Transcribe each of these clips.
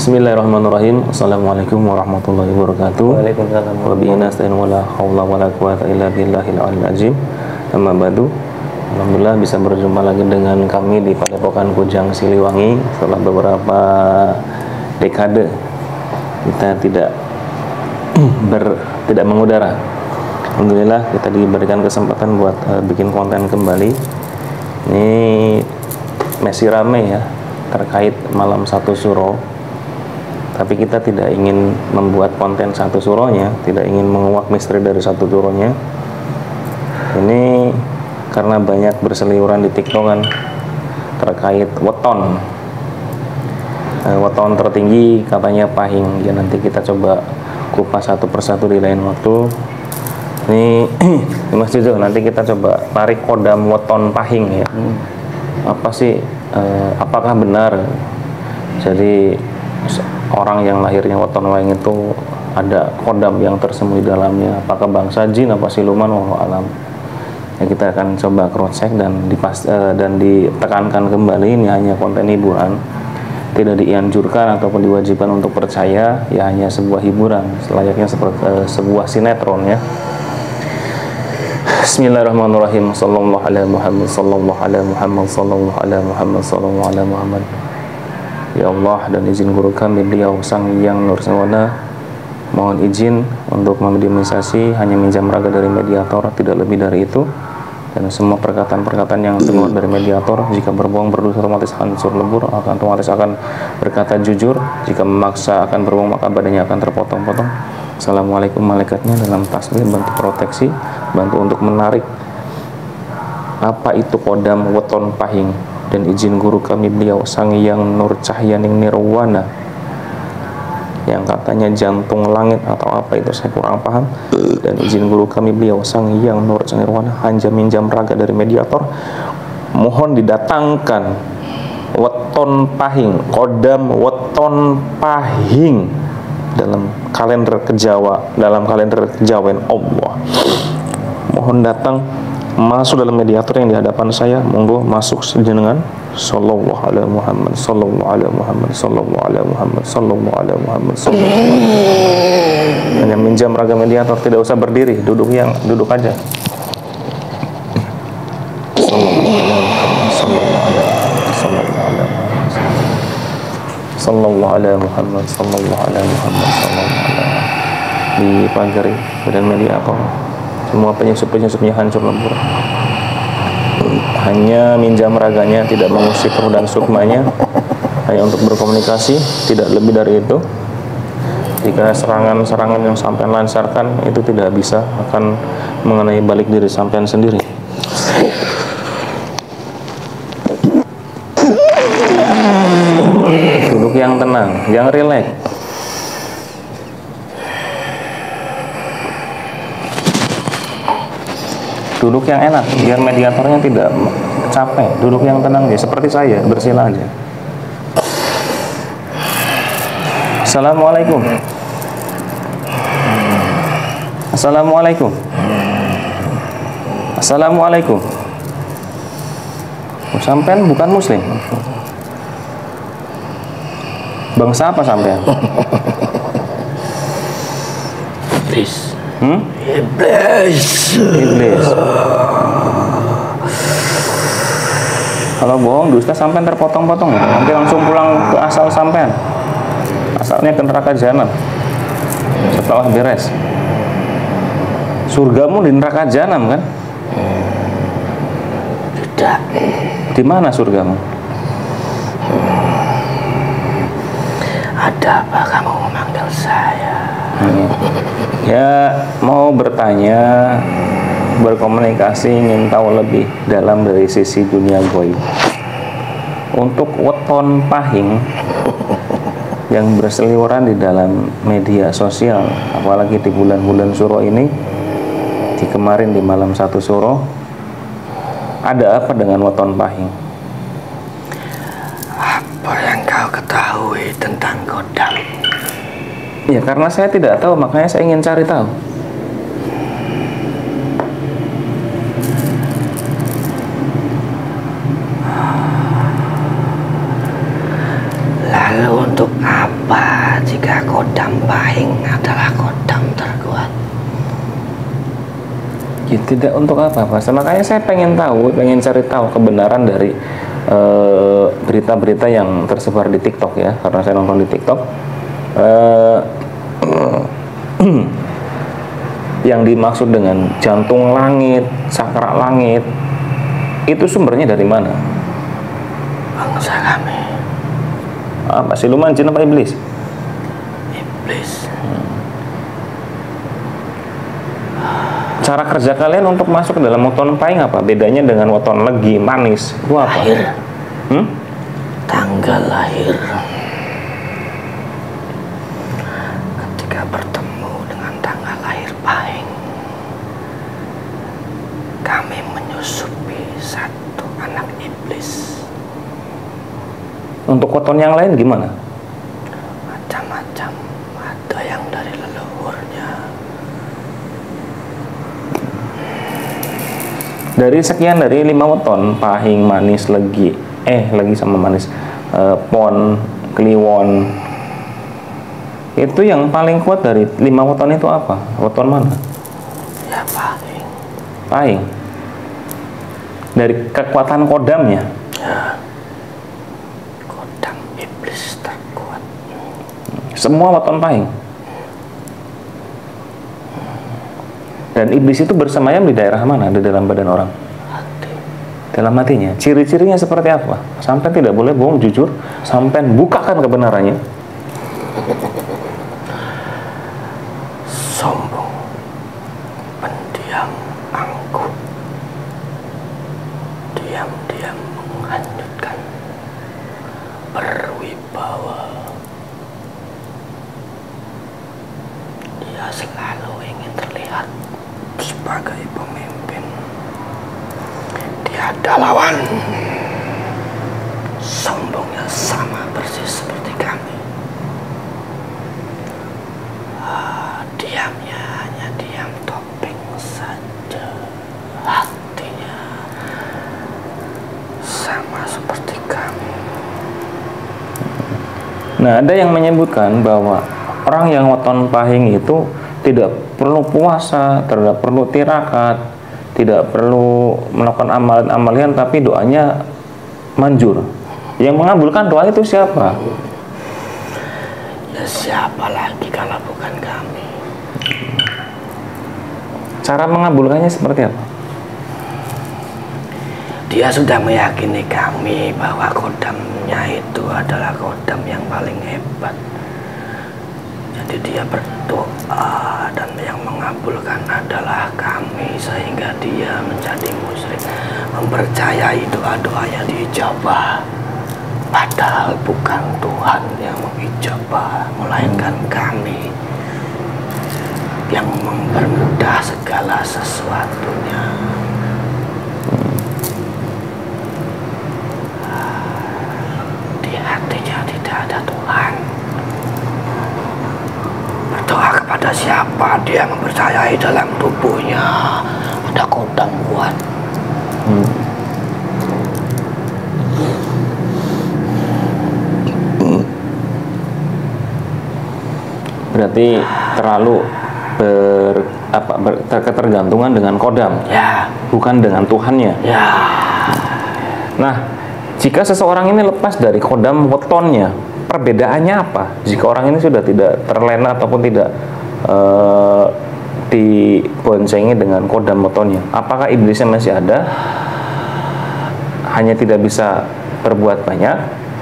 Bismillahirrahmanirrahim. Assalamualaikum warahmatullahi wabarakatuh. Waalaikumsalam. Wa bihi nasta'in wa la haula wa la quwwata illa billahil aliyil azim. Amma ba'du. Alhamdulillah bisa berjumpa lagi dengan kami di Padepokan Kujang Siliwangi setelah beberapa dekade kita tidak mengudara. Alhamdulillah kita diberikan kesempatan buat bikin konten kembali. Ini masih rame ya terkait malam satu suro. Tapi kita tidak ingin membuat konten satu suronya, tidak ingin menguak misteri dari satu suronya. Ini karena banyak berseliweran di TikTok kan terkait weton. Weton tertinggi katanya pahing. Ya nanti kita coba kupas satu persatu di lain waktu. Ini Mas Jojo, nanti kita coba tarik kodam weton pahing ya. Apa sih? Apakah benar? Jadi orang yang lahirnya weton wayang itu ada kodam yang tersembunyi dalamnya, apakah bangsa jin apa siluman, wallahu alam. Ya, kita akan coba cross check dan ditekankan kembali ini hanya konten hiburan, tidak dianjurkan ataupun diwajibkan untuk percaya, ya hanya sebuah hiburan selayaknya seperti sebuah sinetron ya. Bismillahirrahmanirrahim. Sallallahu alaihi Muhammad, sallallahu alaihi Muhammad, sallallahu alaihi Muhammad, sallallahu alaihi Muhammad. Ya Allah, dan izin guru kami beliau Sang Hyang Nurjawana, mohon izin untuk meminimalisasi hanya minjam raga dari mediator, tidak lebih dari itu. Dan semua perkataan-perkataan yang keluar dari mediator, jika berbohong berdosa otomatis hancur lebur, otomatis akan berkata jujur. Jika memaksa akan berbohong maka badannya akan terpotong-potong. Assalamualaikum malaikatnya dalam tasbih bantu proteksi, bantu untuk menarik apa itu kodam weton pahing. Dan izin guru kami beliau Sang Hyang Nur Cahyaning Nirwana yang katanya jantung langit atau apa itu saya kurang paham. Dan izin guru kami beliau Sang Hyang Nur Cahyaning Nirwana hanya minjam raga dari mediator, mohon didatangkan weton pahing, kodam weton pahing dalam kalender kejawen Allah. Mohon datang masuk dalam mediator yang di hadapan saya, monggo masuk sejenengan. Sallallahu alaihi Muhammad, sallallahu alaihi Muhammad, sallallahu alaihi Muhammad, sallallahu alaihi Muhammad, sallallahu alaihi Muhammad. Hanya minjam raga mediator, tidak usah berdiri, duduk aja. Sallallahu alaihi Muhammad, sallallahu alaihi Muhammad, sallallahu alaihi Muhammad, sallallahu alaihi Muhammad, sallallahu alaihi. Dipagari badan mediator, semua penyusup-penyusupnya hancur lebur. Hanya minjam raganya, tidak mengusik roh dan sukmanya, hanya untuk berkomunikasi, tidak lebih dari itu. Jika serangan-serangan yang sampean lancarkan itu tidak bisa, akan mengenai balik diri sampean sendiri. Duduk yang tenang, jangan rileks. Duduk yang enak, biar mediatornya tidak capek. Duduk yang tenang ya, seperti saya, bersila aja. Assalamualaikum. Assalamualaikum. Assalamualaikum. Sampean bukan muslim. Bangsa apa sampean? Iblis. Iblis. Kalau bohong, dusta sampean terpotong-potong ya. Nanti langsung pulang ke asal sampean. Asalnya ke neraka jahanam. Setelah beres. Surgamu di neraka jahanam kan? Tidak. Di mana surgamu? Ada apa kamu memanggil saya? Ya mau bertanya, berkomunikasi, ingin tahu lebih dalam dari sisi dunia goib. Untuk weton pahing yang berseliweran di dalam media sosial, apalagi di bulan-bulan suro ini, di kemarin di malam satu suro, ada apa dengan weton pahing? Apa yang kau ketahui tentang kodam? Ya karena saya tidak tahu, makanya saya ingin cari tahu. Lalu untuk apa Apa jika kodam pahing adalah kodam terkuat? Ya, tidak untuk apa Pak. Makanya saya pengen cari tahu kebenaran dari berita-berita yang tersebar di TikTok ya, karena saya nonton di TikTok. Yang dimaksud dengan jantung langit, sakral langit, itu sumbernya dari mana? Bangsa kami. Apa siluman, jin apa iblis? Iblis. Cara kerja kalian untuk masuk ke dalam weton pahing apa? Bedanya dengan weton legi, manis, itu apa? Lahir. Tanggal lahir. Ketika bertemu dengan tanggal lahir pahing, kami menyusupi satu anak iblis. Untuk weton yang lain gimana? Macam-macam. Ada yang dari leluhurnya. Dari 5 weton, pahing, manis, legi sama manis, pon, kliwon, itu yang paling kuat dari 5 weton itu apa? Weton mana? Ya pahing. Pahing. Dari kekuatan kodamnya. Ya. Kodam iblis terkuat. Semua weton pahing. Dan iblis itu bersemayam di daerah mana? Di dalam badan orang? Hati. Dalam hatinya. Ciri-cirinya seperti apa? Sampai tidak boleh bohong, jujur. Sampai bukakan kebenarannya. Sombong, pendiam, angkuh, diam-diam menghanyutkan, berwibawa. Dia selalu ingin terlihat sebagai pemimpin. Dia ada lawan. Sombongnya sama persis seperti kami. Diamnya hanya diam topeng saja. Hatinya sama seperti kami. Nah, ada yang menyebutkan bahwa orang yang weton pahing itu tidak perlu puasa, tidak perlu tirakat, tidak perlu melakukan amalan-amalan, tapi doanya manjur. Yang mengabulkan doa itu siapa? Ya siapa lagi kalau bukan kami? Cara mengabulkannya seperti apa? Dia sudah meyakini kami bahwa kodamnya itu adalah kodam yang paling hebat. Jadi dia berdoa dan yang mengabulkan adalah kami, sehingga dia menjadi musyrik, mempercayai doa-doanya diijabah. Padahal bukan Tuhan yang mengijabah, melainkan kami yang mempermudah segala sesuatunya. Di hatinya tidak ada Tuhan. Berdoa kepada siapa dia mempercayai dalam tubuhnya ada kodam kuat. Berarti terlalu ketergantungan dengan kodam, Ya. bukan dengan Tuhannya. Ya. Nah, jika seseorang ini lepas dari kodam wetonnya, perbedaannya apa? Jika orang ini sudah tidak terlena ataupun tidak diboncengi dengan kodam wetonnya, apakah iblisnya masih ada? Hanya tidak bisa berbuat banyak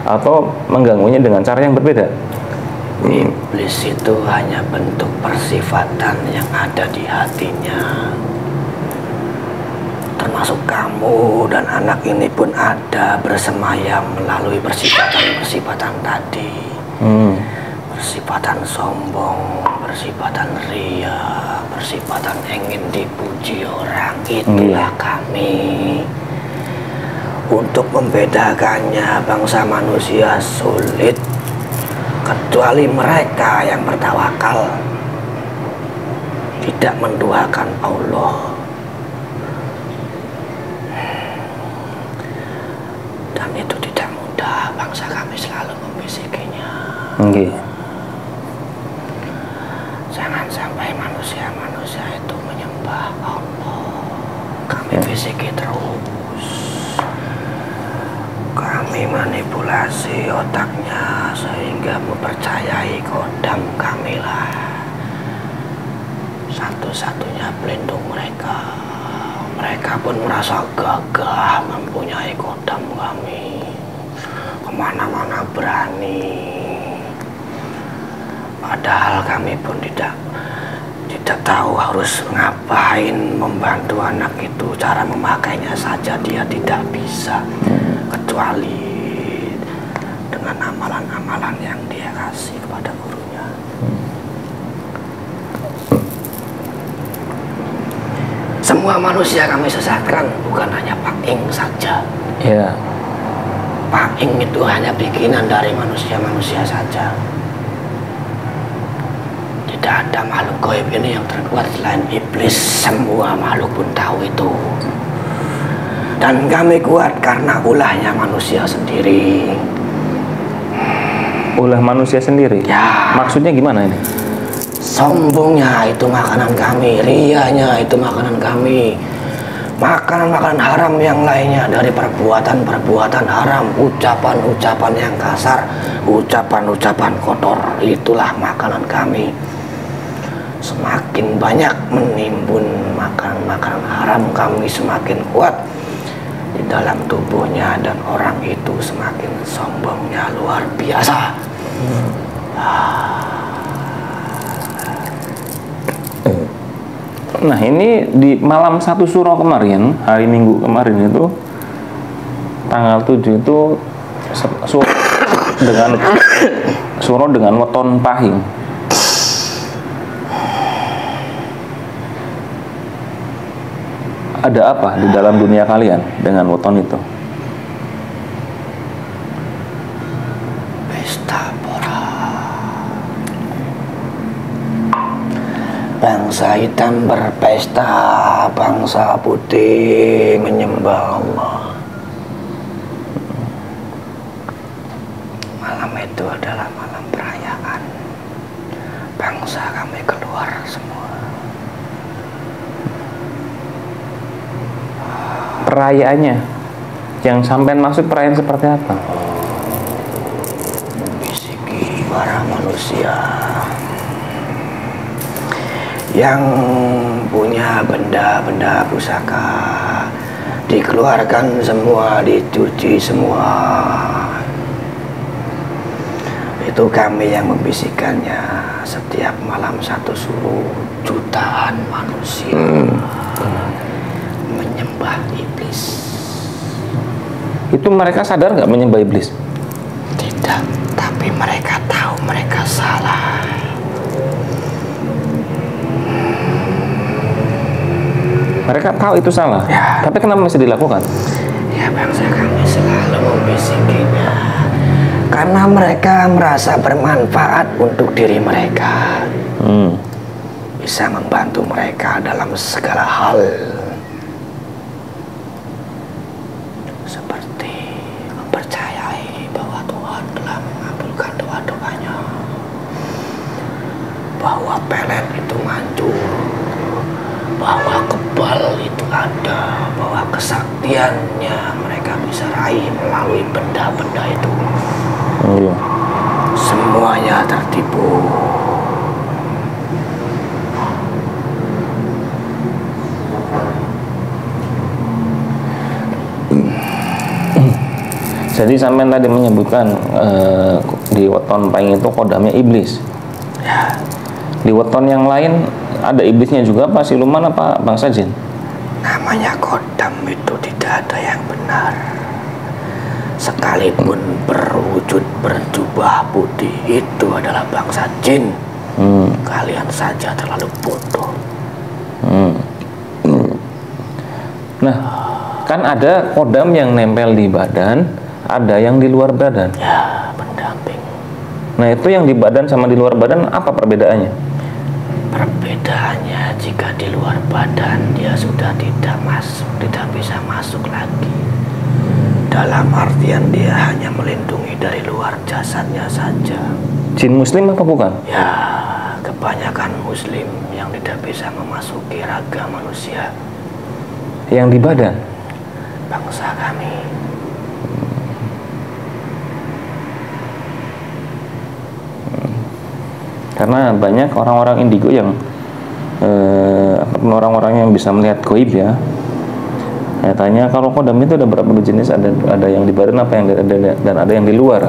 atau mengganggunya dengan cara yang berbeda? Iblis itu hanya bentuk persifatan yang ada di hatinya. Termasuk kamu dan anak ini pun ada bersemayam melalui persifatan-persifatan tadi. Persifatan sombong, persifatan ria, persifatan ingin dipuji orang. Itulah kami. Untuk membedakannya bangsa manusia sulit, kecuali mereka yang bertawakal, tidak menduakan Allah. Dan itu tidak mudah, bangsa kami selalu membisikinya. bisiki terus. Kami manipulasi otaknya sehingga mempercayai kodam kami lah satu-satunya pelindung mereka. Mereka pun merasa gagah mempunyai kodam kami, kemana-mana berani. Padahal kami pun tidak tahu harus ngapain membantu anak itu. Cara memakainya saja dia tidak bisa, kecuali dengan amalan-amalan yang dia kasih kepada gurunya. Semua manusia kami sesatkan, bukan hanya Pak Ing saja. Ya. Pak Ing itu hanya bikinan dari manusia-manusia saja. Tidak ada makhluk gaib ini yang terkuat selain iblis. Semua makhluk pun tahu itu. Dan kami kuat karena ulahnya manusia sendiri. Ulah manusia sendiri? Ya. Maksudnya gimana ini? Sombongnya itu makanan kami, rianya itu makanan kami. Makanan-makanan haram yang lainnya dari perbuatan-perbuatan haram, ucapan-ucapan yang kasar, ucapan-ucapan kotor, itulah makanan kami. Semakin banyak menimbun makanan-makanan haram kami, semakin kuat di dalam tubuhnya, dan orang itu semakin sombongnya luar biasa. Nah, ini di malam 1 Suro kemarin, hari Minggu kemarin itu, tanggal 7 itu Suro dengan weton pahing. Ada apa di dalam dunia kalian dengan weton itu? Pesta pora. Bangsa hitam berpesta, bangsa putih menyembah Allah. Malam itu adalah malam perayaan. Bangsa kami keluar semua. Perayaannya yang sampai masuk perayaan seperti apa? Bisiki para manusia yang punya benda-benda pusaka, dikeluarkan semua, dicuci semua. Itu kami yang membisikkannya setiap malam 1 Suro. Jutaan manusia menyembah iblis. Itu mereka sadar nggak menyembah iblis? Tidak, tapi mereka tahu mereka salah. Mereka tahu itu salah, Ya. tapi kenapa masih dilakukan? Ya, bangsa kami selalu membisikinya karena mereka merasa bermanfaat untuk diri mereka, bisa membantu mereka dalam segala hal, seperti mempercayai bahwa Tuhan telah mengabulkan doa-doanya, bahwa pelet itu manjur, bahwa kebal itu ada, bahwa kesaktiannya mereka bisa raih melalui benda-benda itu. Iya. Semuanya tertipu. Jadi sampai tadi menyebutkan di weton pahing itu kodamnya iblis. Ya. Di weton yang lain ada iblisnya juga, apa siluman apa bangsa jin? Namanya kodam itu tidak ada yang benar. Sekalipun berwujud berjubah putih, itu adalah bangsa jin. Kalian saja terlalu bodoh. Nah, kan ada kodam yang nempel di badan, ada yang di luar badan. Ya, pendamping. Nah, itu yang di badan sama di luar badan apa perbedaannya? Perbedaannya, jika di luar badan dia sudah tidak bisa masuk lagi. Dalam artian dia hanya melindungi dari luar jasadnya saja. Jin muslim apa bukan? Ya, kebanyakan muslim yang tidak bisa memasuki raga manusia. Yang di badan? Bangsa kami. Karena banyak orang-orang indigo yang orang-orang yang bisa melihat gaib ya. Saya tanya, kalau kodam itu ada berapa jenis? Ada yang di badan apa yang dan ada yang di luar.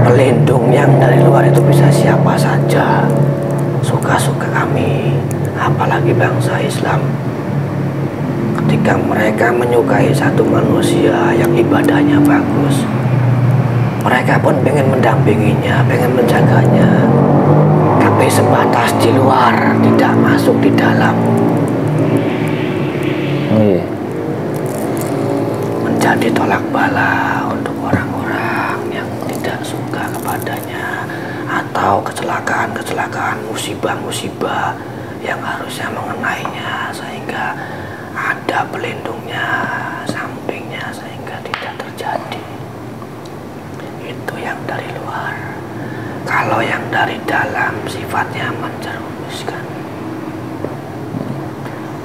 Pelindung yang dari luar itu bisa siapa saja, suka-suka kami, apalagi bangsa Islam. Ketika mereka menyukai satu manusia yang ibadahnya bagus, mereka pun pengen mendampinginya, pengen menjaganya, tapi sebatas di luar, tidak masuk di dalam. Menjadi tolak bala untuk orang-orang yang tidak suka kepadanya, atau kecelakaan-kecelakaan, musibah-musibah yang harusnya mengenainya, sehingga ada pelindungnya, sampingnya, sehingga tidak terjadi. Itu yang dari luar. Kalau yang dari dalam sifatnya menjerumuskan,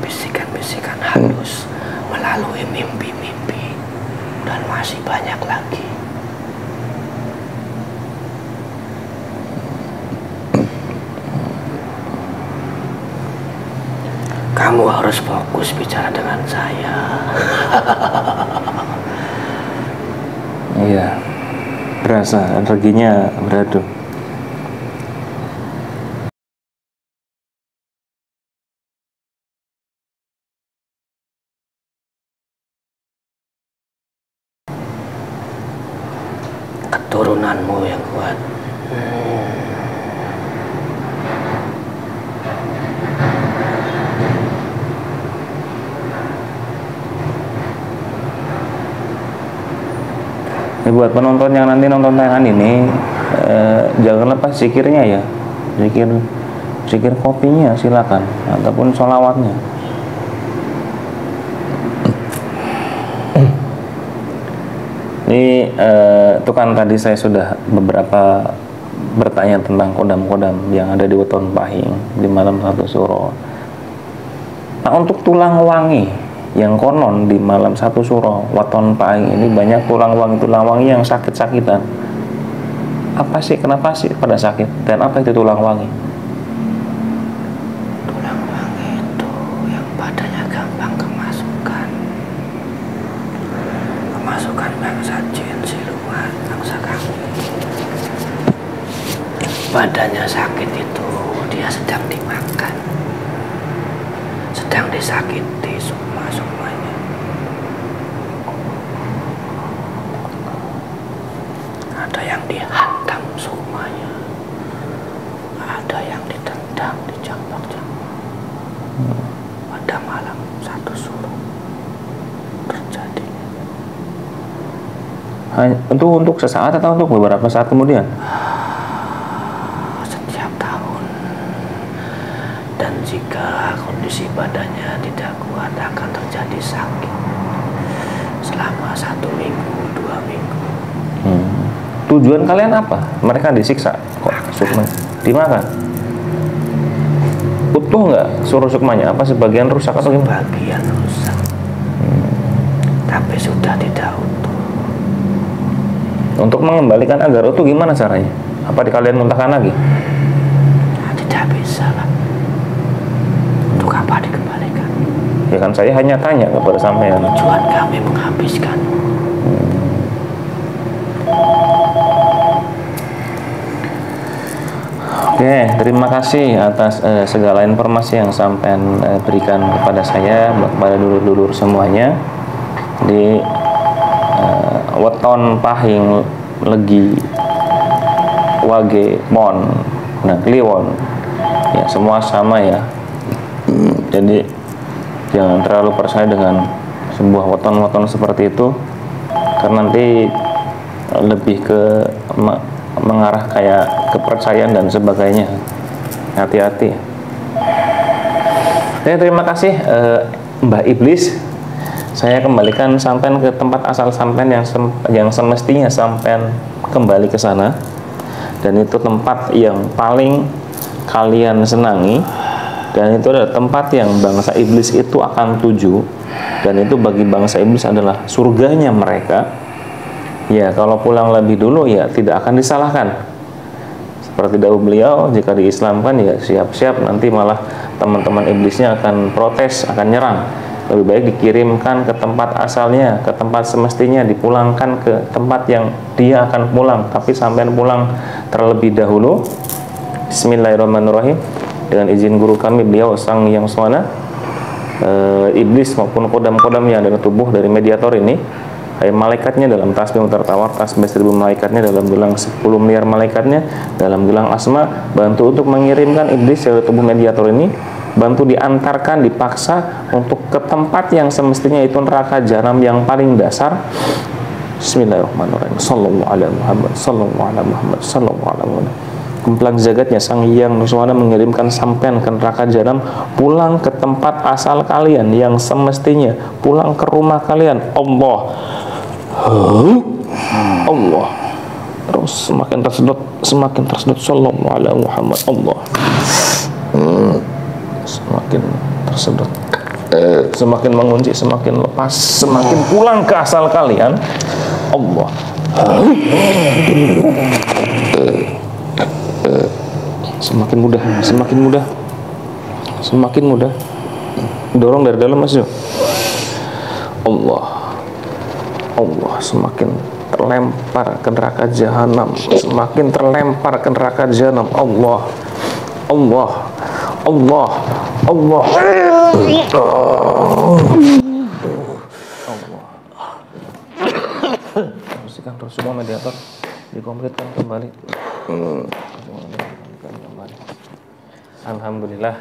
bisikan-bisikan halus melalui mimpi-mimpi, dan masih banyak lagi. Kamu harus fokus bicara dengan saya. Iya, berasa energinya beradu. Keturunanmu yang kuat. Buat penonton yang nanti nonton tayangan ini, jangan lepas zikirnya ya, zikir kopinya silakan, ataupun sholawatnya. Ini itu kan tadi saya sudah beberapa bertanya tentang kodam-kodam yang ada di Weton Pahing di malam satu suro. Nah, untuk tulang wangi yang konon di malam satu suro Weton Pahing ini banyak tulang wangi yang sakit-sakitan. Apa sih, kenapa sih pada sakit, dan apa itu tulang wangi? Tulang wangi itu yang badannya gampang kemasukan bangsa jin, siluman, bangsa kami. Badannya sakit itu dia sedang dimakan, sedang disakiti semuanya. Ada yang dihantam semuanya, ada yang ditendang, dijambak-jambak. Pada malam satu suro terjadi. Untuk sesaat atau untuk beberapa saat kemudian? Setiap tahun. Dan jika kondisi badannya tidak kuat, akan terjadi sakit selama 1 minggu, 2 minggu. Tujuan kalian apa? Mereka disiksa kok sukma dimakan? Utuh nggak suruh sukmanya? Apa sebagian rusak atau gimana? Sebagian rusak, tapi sudah tidak utuh. Untuk mengembalikan agar utuh gimana caranya? Apa kalian muntahkan lagi? Nah, tidak bisa lah. Untuk apa dikembalikan? Ya kan saya hanya tanya kepada sampean. Tujuan kami menghabiskan. Oke, terima kasih atas segala informasi yang sampean berikan kepada saya, kepada dulur-dulur semuanya di Weton Pahing Legi Wage Mon, nah Kliwon ya, semua sama ya. Jadi jangan terlalu percaya dengan sebuah weton-weton seperti itu, karena nanti lebih ke mengarah kayak kepercayaan dan sebagainya. Hati-hati. Oke, terima kasih Mbak Iblis. Saya kembalikan sampean ke tempat asal sampean yang semestinya sampean kembali ke sana, dan itu tempat yang paling kalian senangi, Dan itu adalah tempat yang bangsa iblis itu akan tuju, dan itu bagi bangsa iblis adalah surganya mereka. Ya, kalau pulang lebih dulu ya tidak akan disalahkan. Seperti dahulu beliau, jika diislamkan ya siap-siap nanti malah teman-teman iblisnya akan protes, akan nyerang. Lebih baik dikirimkan ke tempat asalnya, ke tempat semestinya, dipulangkan ke tempat yang dia akan pulang. Tapi sampai pulang terlebih dahulu. Bismillahirrahmanirrahim. Dengan izin guru kami, beliau Sang Yang Swana, iblis maupun kodam-kodam yang ada dalam tubuh dari mediator ini, malaikatnya dalam tasbih tertawar, tasbih 1000 malaikatnya, dalam gelang 10 miliar malaikatnya, dalam gelang asma, bantu untuk mengirimkan iblis dari tubuh mediator ini, bantu diantarkan, dipaksa untuk ke tempat yang semestinya itu neraka jahanam yang paling dasar. Bismillahirrahmanirrahim. Sallallahu alaihi Muhammad, sallallahu alaihi Muhammad, sallallahu alaihi Muhammad. Gemplang jagatnya Sang Hyang Nuswana mengirimkan sampean ke neraka jahanam, pulang ke tempat asal kalian yang semestinya, pulang ke rumah kalian. Allah terus semakin tersedot sallallahu alaihi Muhammad. Allah semakin tersedot, semakin mengunci, semakin lepas, semakin pulang ke asal kalian. Allah semakin mudah, semakin mudah, dorong dari dalam, Mas. Allah semakin terlempar ke neraka jahanam, semakin terlempar ke neraka jahanam. Allah pastikan terus semua mediator dikompletkan kembali. Alhamdulillah.